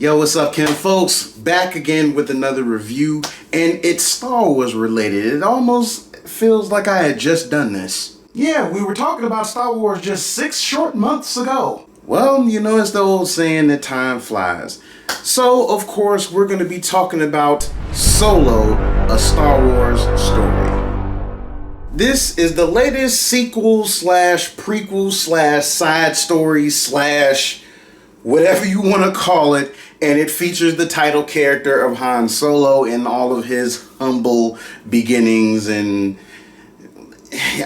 Yo, what's up, Ken folks? Back again with another review, and it's Star Wars related. It almost feels like I had just done this. Yeah, we were talking about Star Wars just 6 short months ago. Well, you know, it's the old saying that time flies. So, of course, we're going to be talking about Solo, a Star Wars story. This is the latest sequel slash prequel slash side story slash whatever you want to call it, and it features the title character of Han Solo in all of his humble beginnings, and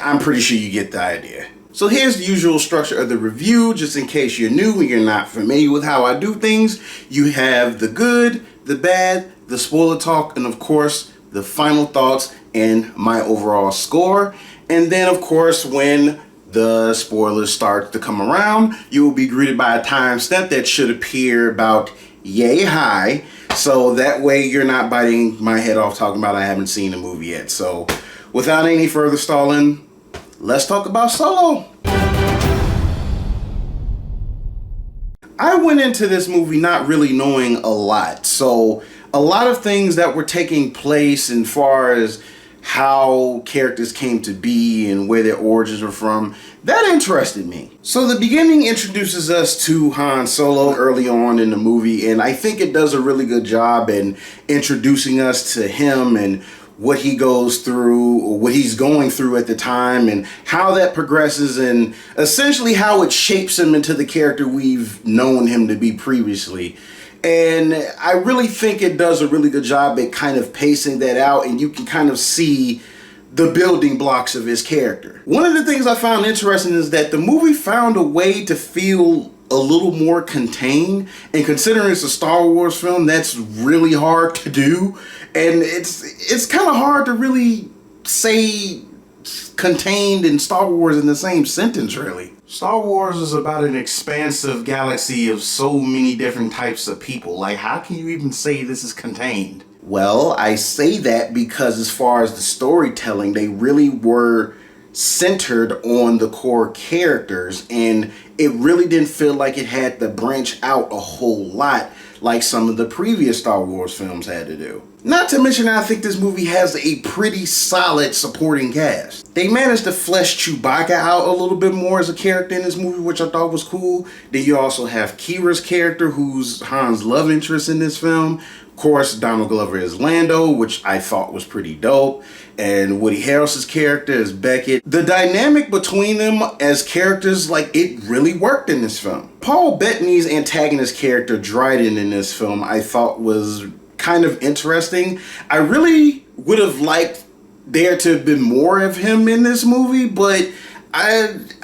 I'm pretty sure you get the idea. So here's the usual structure of the review, just in case you're new and you're not familiar with how I do things. You have the good, the bad, the spoiler talk, and of course, the final thoughts and my overall score. And then, of course, when the spoilers start to come around, you will be greeted by a timestamp that should appear about yay high. So that way you're not biting my head off talking about I haven't seen the movie yet. So without any further stalling, let's talk about Solo. I went into this movie not really knowing a lot. So a lot of things that were taking place as far as how characters came to be and where their origins were from, that interested me. So the beginning introduces us to Han Solo early on in the movie, and I think it does a really good job in introducing us to him and what he goes through, or what he's going through at the time, and how that progresses, and essentially how it shapes him into the character we've known him to be previously. And I really think it does a really good job at kind of pacing that out, and you can kind of see the building blocks of his character. One of the things I found interesting is that the movie found a way to feel a little more contained, and considering it's a Star Wars film, that's really hard to do. And it's kind of hard to really say contained and Star Wars in the same sentence, really. Star Wars is about an expansive galaxy of so many different types of people. Like, how can you even say this is contained? Well, I say that because as far as the storytelling, they really were centered on the core characters, and it really didn't feel like it had to branch out a whole lot like some of the previous Star Wars films had to do. Not to mention, I think this movie has a pretty solid supporting cast. They managed to flesh Chewbacca out a little bit more as a character in this movie, which I thought was cool. Then you also have Kira's character, who's Han's love interest in this film. Of course, Donald Glover is Lando, which I thought was pretty dope. And Woody Harrelson's character is Beckett. The dynamic between them as characters, like, it really worked in this film. Paul Bettany's antagonist character, Dryden, in this film, I thought was kind of interesting. I really would have liked there to have been more of him in this movie, but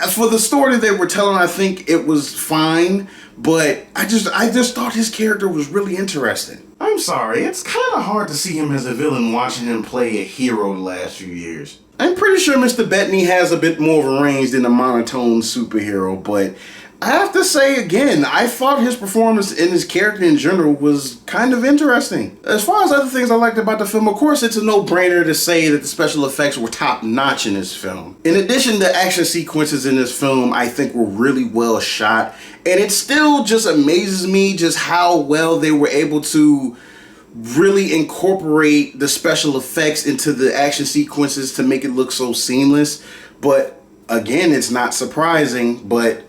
for the story they were telling, I think it was fine. But I just thought his character was really interesting. I'm sorry, it's kind of hard to see him as a villain watching him play a hero the last few years. I'm pretty sure Mr. Bettany has a bit more of a range than a monotone superhero, but I have to say again, I thought his performance and his character in general was kind of interesting. As far as other things I liked about the film, of course it's a no-brainer to say that the special effects were top-notch in this film. In addition, the action sequences in this film I think were really well shot, and it still just amazes me just how well they were able to really incorporate the special effects into the action sequences to make it look so seamless. But again, it's not surprising, but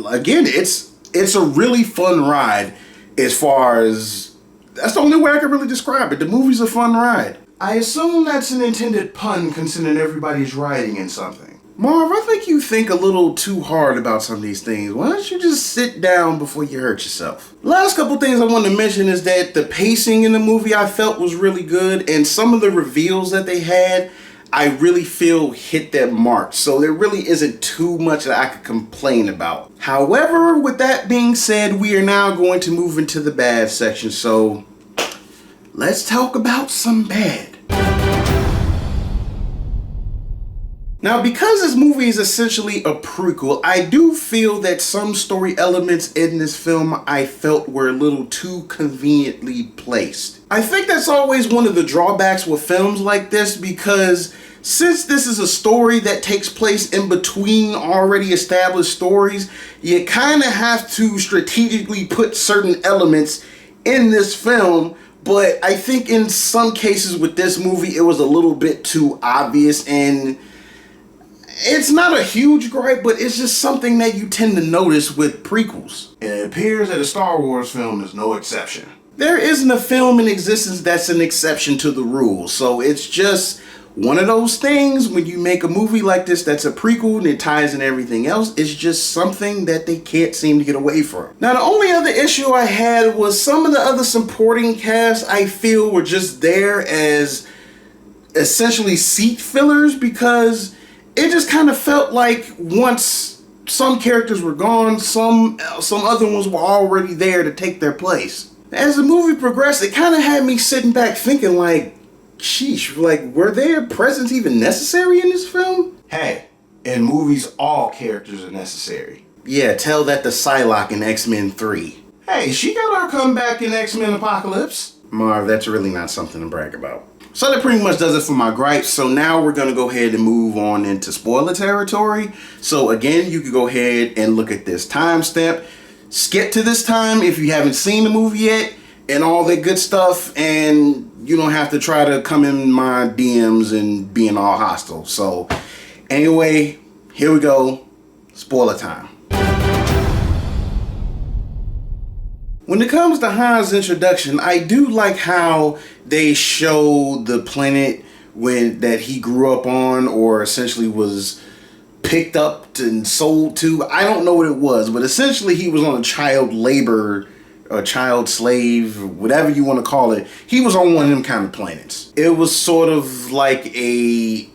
again, it's a really fun ride. As far as, that's the only way I can really describe it. The movie's a fun ride. I assume that's an intended pun, considering everybody's riding in something. Marv, I think you think a little too hard about some of these things. Why don't you just sit down before you hurt yourself? Last couple things I want to mention is that the pacing in the movie I felt was really good, and some of the reveals that they had, I really feel hit that mark. So there really isn't too much that I could complain about. However, with that being said, we are now going to move into the bad section. So let's talk about some bad. Now, because this movie is essentially a prequel, I do feel that some story elements in this film I felt were a little too conveniently placed. I think that's always one of the drawbacks with films like this, because since this is a story that takes place in between already established stories, you kind of have to strategically put certain elements in this film. But I think in some cases with this movie, it was a little bit too obvious, and it's not a huge gripe, but it's just something that you tend to notice with prequels. It appears that a Star Wars film is no exception. There isn't a film in existence that's an exception to the rule, so it's just one of those things when you make a movie like this that's a prequel and it ties in everything else. It's just something that they can't seem to get away from. Now, the only other issue I had was some of the other supporting cast I feel were just there as essentially seat fillers, because it just kind of felt like once some characters were gone, some other ones were already there to take their place. As the movie progressed, it kind of had me sitting back thinking like, sheesh, like, were their presence even necessary in this film? Hey, in movies, all characters are necessary. Yeah, tell that to Psylocke in X-Men 3. Hey, she got her comeback in X-Men Apocalypse. Marv, that's really not something to brag about. So that pretty much does it for my gripes. So now we're going to go ahead and move on into spoiler territory. So again, you can go ahead and look at this timestamp. Skip to this time if you haven't seen the movie yet and all that good stuff. And you don't have to try to come in my DMs and being all hostile. So anyway, here we go. Spoiler time. When it comes to Han's introduction, I do like how they show the planet that he grew up on, or essentially was picked up and sold to. I don't know what it was, but essentially he was on a child labor, a child slave, whatever you want to call it. He was on one of them kind of planets. It was sort of like a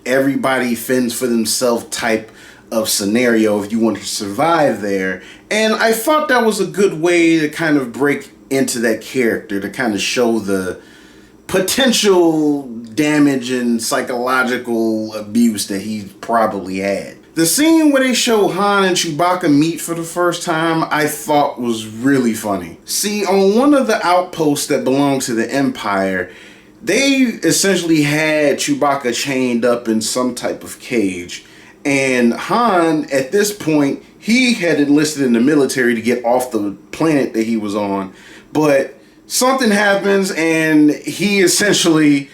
everybody fends for themselves type of scenario if you want to survive there. And I thought that was a good way to kind of break into that character, to kind of show the potential damage and psychological abuse that he probably had. The scene where they show Han and Chewbacca meet for the first time, I thought was really funny. See, on one of the outposts that belonged to the Empire, they essentially had Chewbacca chained up in some type of cage. And Han, at this point, he had enlisted in the military to get off the planet that he was on. But something happens and he essentially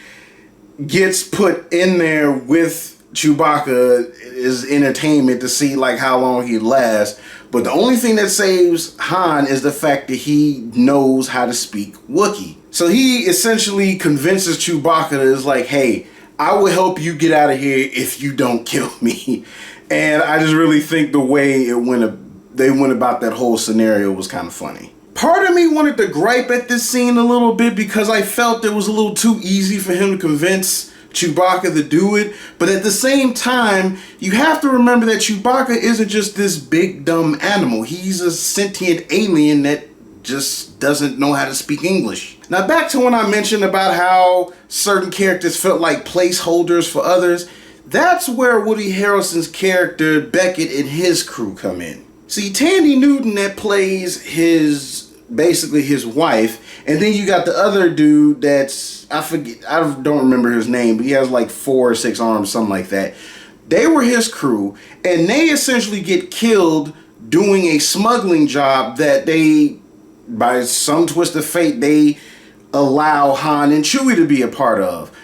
gets put in there with Chewbacca as entertainment to see like how long he lasts. But the only thing that saves Han is the fact that he knows how to speak Wookiee. So he essentially convinces Chewbacca is like, hey, I will help you get out of here if you don't kill me. And I just really think the way they went about that whole scenario was kind of funny. Part of me wanted to gripe at this scene a little bit because I felt it was a little too easy for him to convince Chewbacca to do it. But at the same time, you have to remember that Chewbacca isn't just this big dumb animal. He's a sentient alien that just doesn't know how to speak English. Now back to when I mentioned about how certain characters felt like placeholders for others, that's where Woody Harrelson's character Beckett and his crew come in. See, Tandy Newton that plays basically his wife, and then you got the other dude that's, I don't remember his name, but he has like 4 or 6 arms, something like that. They were his crew, and they essentially get killed doing a smuggling job that they, by some twist of fate, they allow Han and Chewie to be a part of.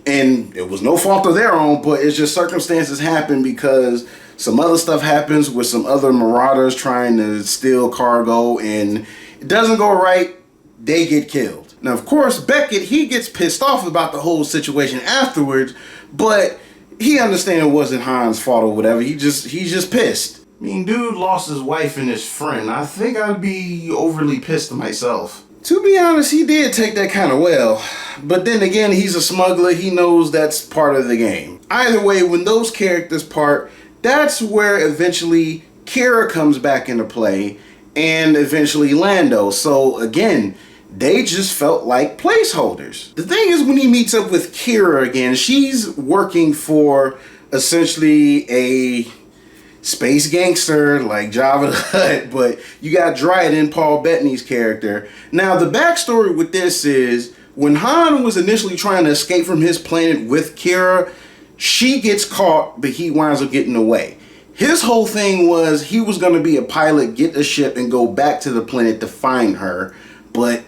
And it was no fault of their own, but it's just circumstances happen because some other stuff happens with some other marauders trying to steal cargo, and it doesn't go right. They get killed. Now, of course, Beckett, he gets pissed off about the whole situation afterwards, but he understands it wasn't Han's fault or whatever. He's just pissed. I mean, dude lost his wife and his friend. I think I'd be overly pissed myself. To be honest, he did take that kind of well. But then again, he's a smuggler. He knows that's part of the game. Either way, when those characters part, that's where eventually Kira comes back into play, and eventually Lando. So again, they just felt like placeholders. The thing is, when he meets up with Kira again, she's working for essentially a space gangster like Jabba the Hutt, but you got Dryden, Paul Bettany's character. Now, the backstory with this is when Han was initially trying to escape from his planet with Kira, she gets caught, but he winds up getting away. His whole thing was he was going to be a pilot, get a ship, and go back to the planet to find her, but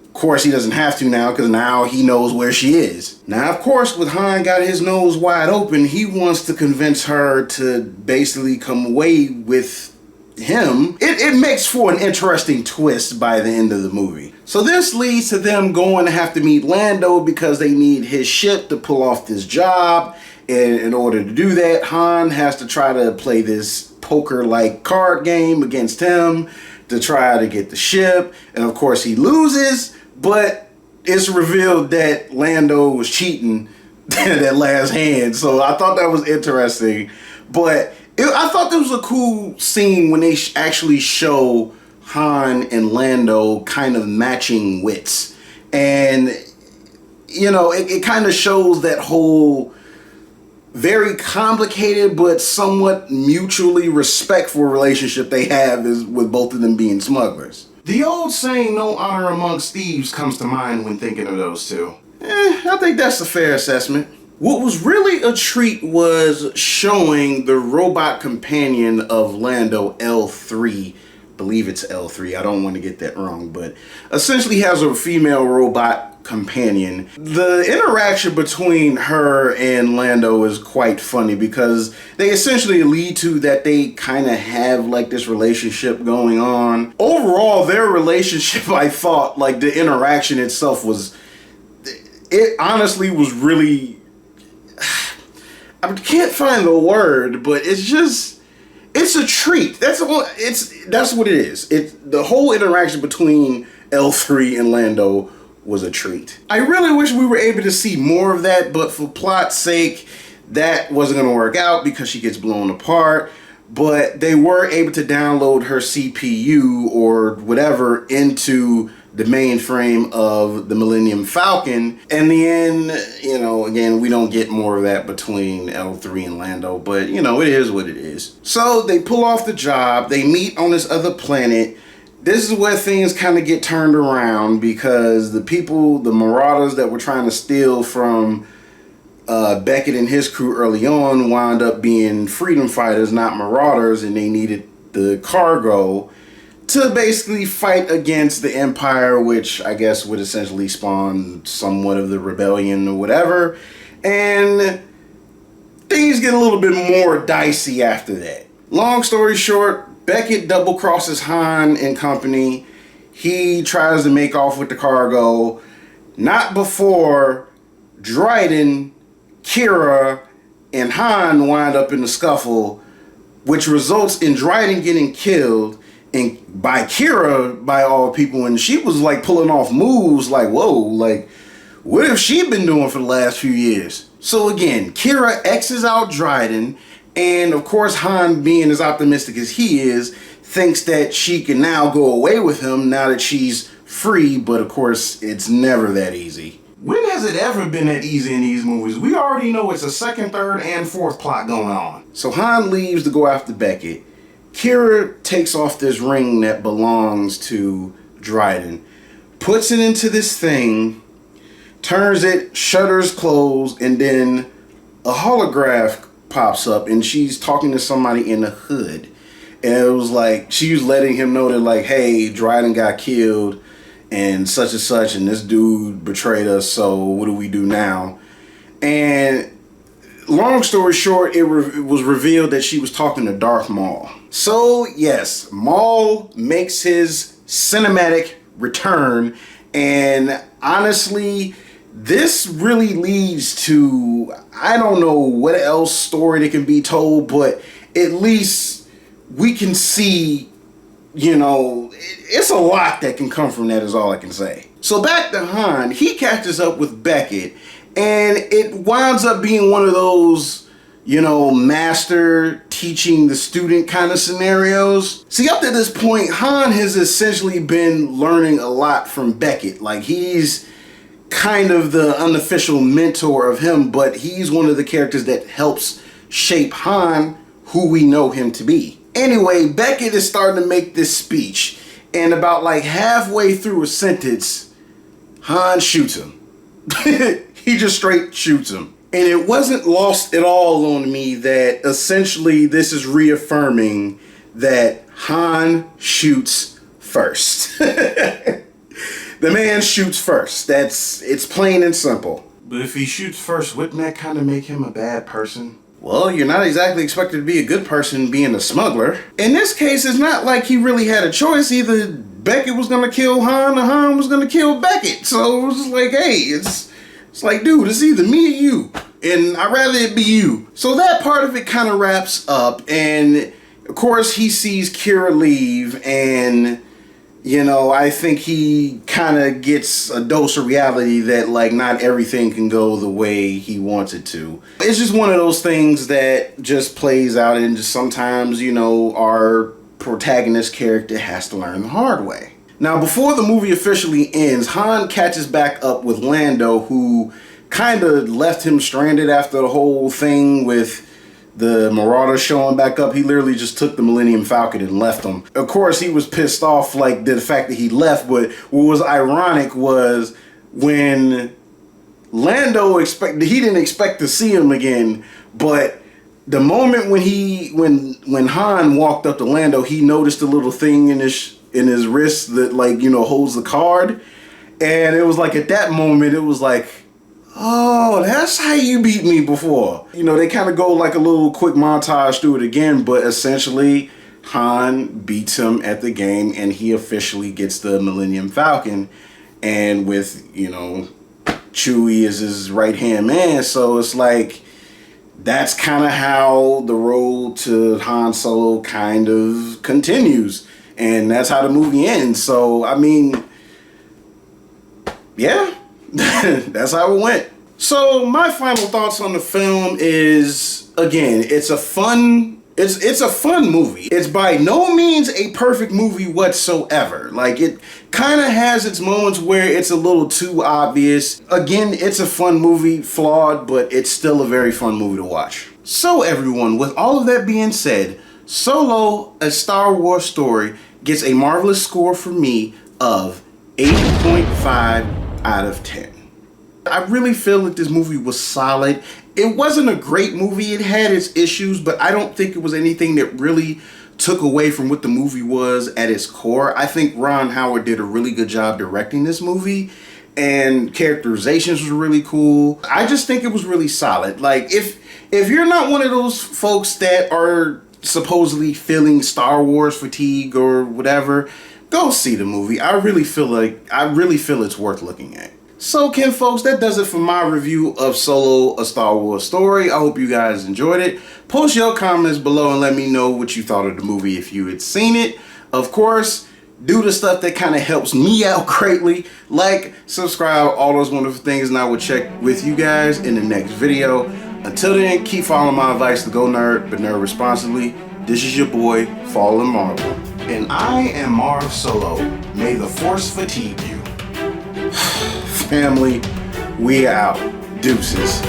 of course, he doesn't have to now because now he knows where she is. Now, of course, with Han got his nose wide open, he wants to convince her to basically come away with him. It makes for an interesting twist by the end of the movie. So this leads to them going to have to meet Lando because they need his ship to pull off this job. And in order to do that, Han has to try to play this poker-like card game against him to try to get the ship. And of course, he loses. But it's revealed that Lando was cheating that last hand. So I thought that was interesting. But I thought this was a cool scene when they actually show Han and Lando kind of matching wits. And, you know, it kind of shows that whole very complicated but somewhat mutually respectful relationship they have is with both of them being smugglers. The old saying, no honor amongst thieves, comes to mind when thinking of those two. I think that's a fair assessment. What was really a treat was showing the robot companion of Lando, L3. I believe it's L3, I don't want to get that wrong, but essentially has a female robot companion. The interaction between her and Lando is quite funny because they essentially lead to that they kind of have like this relationship going on. Overall, their relationship, I thought, like the interaction itself was, it honestly was really, I can't find the word, but it's just, it's a treat. That's what it is. The whole interaction between L3 and Lando was a treat. I really wish we were able to see more of that, but for plot's sake, that wasn't going to work out because she gets blown apart. But they were able to download her CPU or whatever into the mainframe of the Millennium Falcon. In the end, you know, again, we don't get more of that between L3 and Lando, but you know, it is what it is. So they pull off the job, they meet on this other planet. This is where things kind of get turned around because the people, the Marauders that were trying to steal from Beckett and his crew early on wound up being freedom fighters, not Marauders, and they needed the cargo to basically fight against the Empire, which I guess would essentially spawn somewhat of the rebellion or whatever. And things get a little bit more dicey after that. Long story short, Beckett double crosses Han and company. He tries to make off with the cargo. Not before Dryden, Kira, and Han wind up in the scuffle, which results in Dryden getting killed and by Kira, by all people, and she was like pulling off moves like, whoa, like what have she been doing for the last few years? So again, Kira X's out Dryden. And of course, Han, being as optimistic as he is, thinks that she can now go away with him now that she's free. But of course, it's never that easy. When has it ever been that easy in these movies? We already know it's a second, third, and fourth plot going on. So Han leaves to go after Beckett. Kira takes off this ring that belongs to Dryden, puts it into this thing, turns it, shutters close, and then a holograph pops up and she's talking to somebody in the hood, and it was like she was letting him know that like, hey, Dryden got killed and such, and this dude betrayed us, so what do we do now? And long story short, it was revealed that she was talking to Darth Maul. So yes, Maul makes his cinematic return, and honestly, this really leads to, I don't know what else story that can be told, but at least we can see, you know, it's a lot that can come from that is all I can say. So back to Han, he catches up with Beckett, and it winds up being one of those, you know, master teaching the student kind of scenarios. See, up to this point, Han has essentially been learning a lot from Beckett. Like, he's kind of the unofficial mentor of him, but he's one of the characters that helps shape Han who we know him to be. Anyway, Beckett is starting to make this speech, and about like halfway through a sentence, Han shoots him. He just straight shoots him. And it wasn't lost at all on me that essentially this is reaffirming that Han shoots first. The man shoots first. It's plain and simple. But if he shoots first, wouldn't that kind of make him a bad person? Well, you're not exactly expected to be a good person being a smuggler. In this case, it's not like he really had a choice. Either Beckett was gonna kill Han or Han was gonna kill Beckett. So it was just like, hey, it's like, dude, it's either me or you. And I'd rather it be you. So that part of it kind of wraps up. And of course, he sees Kira leave. And, you know, I think he kind of gets a dose of reality that, like, not everything can go the way he wants it to. It's just one of those things that just plays out. And just sometimes, you know, our protagonist character has to learn the hard way. Now, before the movie officially ends, Han catches back up with Lando, who kind of left him stranded after the whole thing with the Marauder showing back up. He literally just took the Millennium Falcon and left him. Of course, he was pissed off, like, the fact that he left, but what was ironic was when Lando he didn't expect to see him again, but the moment when Han walked up to Lando, he noticed a little thing in his wrist that, like, you know, holds the card. And it was like at that moment, it was like, oh, that's how you beat me before. You know, they kind of go like a little quick montage through it again, but essentially Han beats him at the game and he officially gets the Millennium Falcon. And with, you know, Chewie as his right-hand man, so it's like, that's kind of how the road to Han Solo kind of continues. And that's how the movie ends. So, I mean, yeah. That's how it went. So my final thoughts on the film is, again, it's a fun movie. It's by no means a perfect movie whatsoever. Like, it kind of has its moments where it's a little too obvious. Again, it's a fun movie, flawed, but it's still a very fun movie to watch. So everyone, with all of that being said, Solo, A Star Wars Story, gets a marvelous score from me of 8.5 out of 10. I really feel that this movie was solid. It wasn't a great movie. It had its issues, but I don't think it was anything that really took away from what the movie was at its core. I think Ron Howard did a really good job directing this movie, and characterizations were really cool. I just think it was really solid. Like, if you're not one of those folks that are supposedly feeling Star Wars fatigue or whatever, go see the movie. I really feel it's worth looking at. So, Ken folks, that does it for my review of Solo, A Star Wars Story. I hope you guys enjoyed it. Post your comments below and let me know what you thought of the movie if you had seen it. Of course, do the stuff that kind of helps me out greatly. Like, subscribe, all those wonderful things, and I will check with you guys in the next video. Until then, keep following my advice to go nerd, but nerd responsibly. This is your boy, Fallen Marvel. And I am Marv Solo. May the Force fatigue you. Family, we out. Deuces.